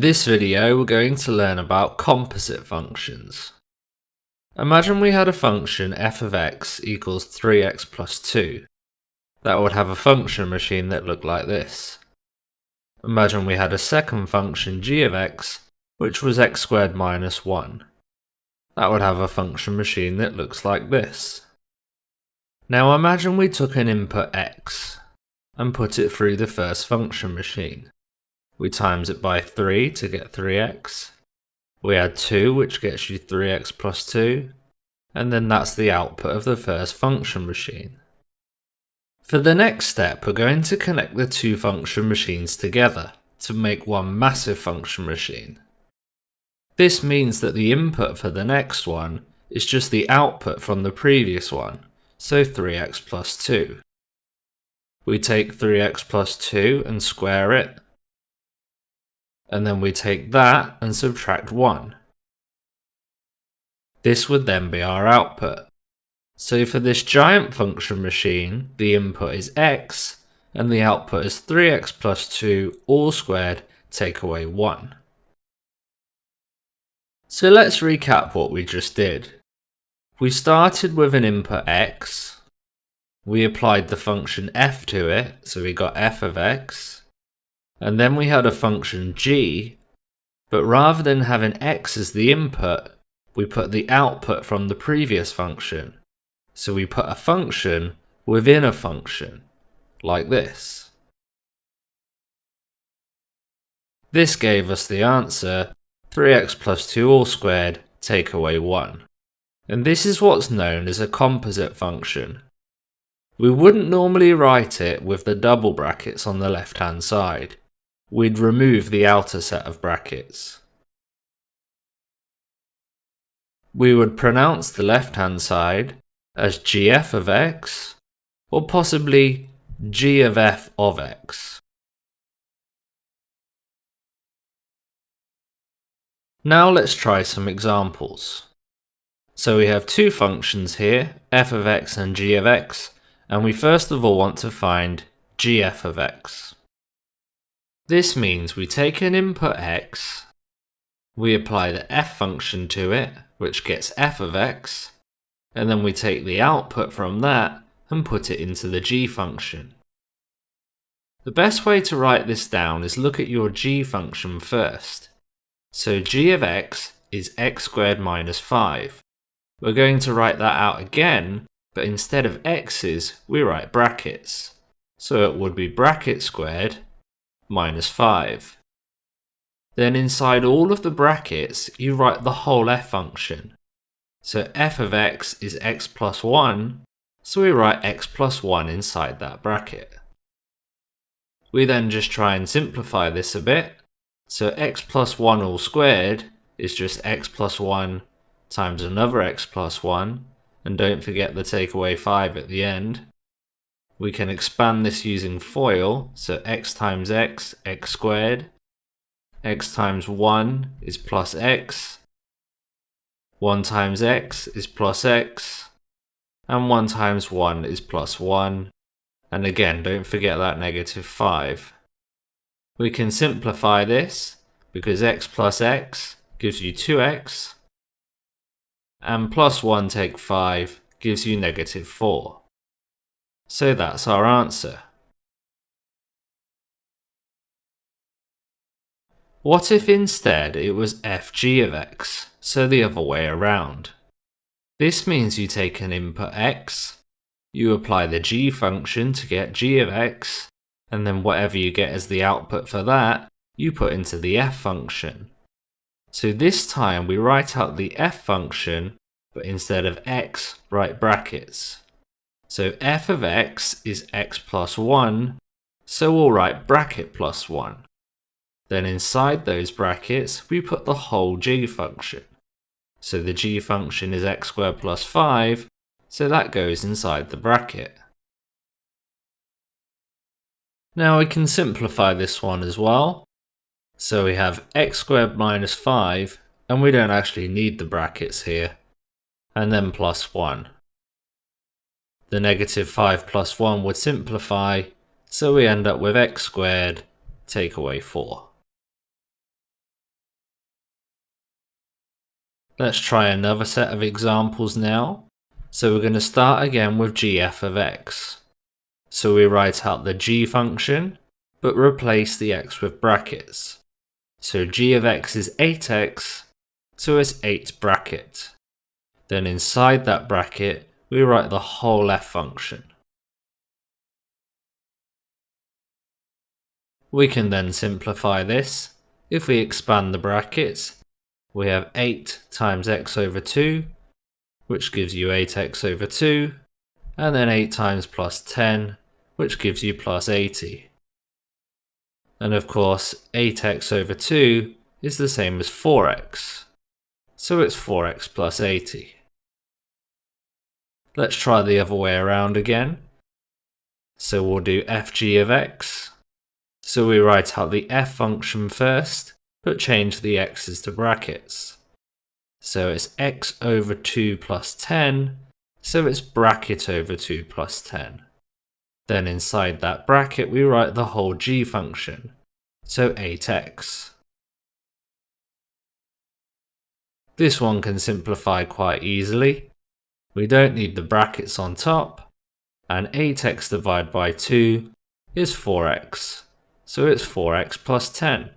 This video we're going to learn about composite functions. Imagine we had a function f of x equals 3x plus 2. That would have a function machine that looked like this. Imagine we had a second function g of x which was x squared minus 1. That would have a function machine that looks like this. Now imagine we took an input x and put it through the first function machine. We times it by 3 to get 3x. We add 2 which gets you 3x plus 2. And then that's the output of the first function machine. For the next step we're going to connect the two function machines together to make one massive function machine. This means that the input for the next one is just the output from the previous one, so 3x plus 2. We take 3x plus 2 and square it. And then we take that and subtract 1. This would then be our output. So for this giant function machine, the input is x, and the output is 3x plus 2 all squared, take away 1. So let's recap what we just did. We started with an input x, we applied the function f to it, so we got f of x. And then we had a function g, but rather than having x as the input, we put the output from the previous function. So we put a function within a function, like this. This gave us the answer, 3x plus 2 all squared, take away 1. And this is what's known as a composite function. We wouldn't normally write it with the double brackets on the left hand side. We'd remove the outer set of brackets. We would pronounce the left hand side as gf of x, or possibly g of f of x. Now let's try some examples. So we have two functions here, f of x and g of x, and we first of all want to find gf of x. This means we take an input x, we apply the f function to it, which gets f of x, and then we take the output from that and put it into the g function. The best way to write this down is look at your g function first. So g of x is x squared minus 5. We're going to write that out again, but instead of x's, we write brackets. So it would be bracket squared minus 5. Then inside all of the brackets, you write the whole f function. So f of x is x plus 1, so we write x plus 1 inside that bracket. We then just try and simplify this a bit. So x plus 1 all squared is just x plus 1 times another x plus 1, and don't forget the take away 5 at the end. We can expand this using FOIL, so x times x, x squared. X times 1 is plus x. 1 times x is plus x. And 1 times 1 is plus 1. And again, don't forget that negative 5. We can simplify this, because x plus x gives you 2x. And plus 1 take 5 gives you negative 4. So that's our answer. What if instead it was fg of x, so the other way around? This means you take an input x, you apply the g function to get g of x, and then whatever you get as the output for that, you put into the f function. So this time we write out the f function, but instead of x, write brackets. So f of x is x plus 1, so we'll write bracket plus 1. Then inside those brackets, we put the whole g function. So the g function is x squared plus 5, so that goes inside the bracket. Now we can simplify this one as well. So we have x squared minus 5, and we don't actually need the brackets here, and then plus 1. The negative 5 plus 1 would simplify, so we end up with x squared, take away 4. Let's try another set of examples now. So we're going to start again with gf of x. So we write out the g function, but replace the x with brackets. So g of x is 8x, so it's 8 bracket. Then inside that bracket, we write the whole f function. We can then simplify this. If we expand the brackets, we have 8 times x over 2, which gives you 8x over 2, and then 8 times plus 10, which gives you plus 80. And of course, 8x over 2 is the same as 4x, so it's 4x plus 80. Let's try the other way around again. So we'll do fg of x. So we write out the f function first, but change the x's to brackets. So it's x over 2 plus 10, so it's bracket over 2 plus 10. Then inside that bracket we write the whole g function, so 8x. This one can simplify quite easily. We don't need the brackets on top, and 8x divided by 2 is 4x, so it's 4x plus 10.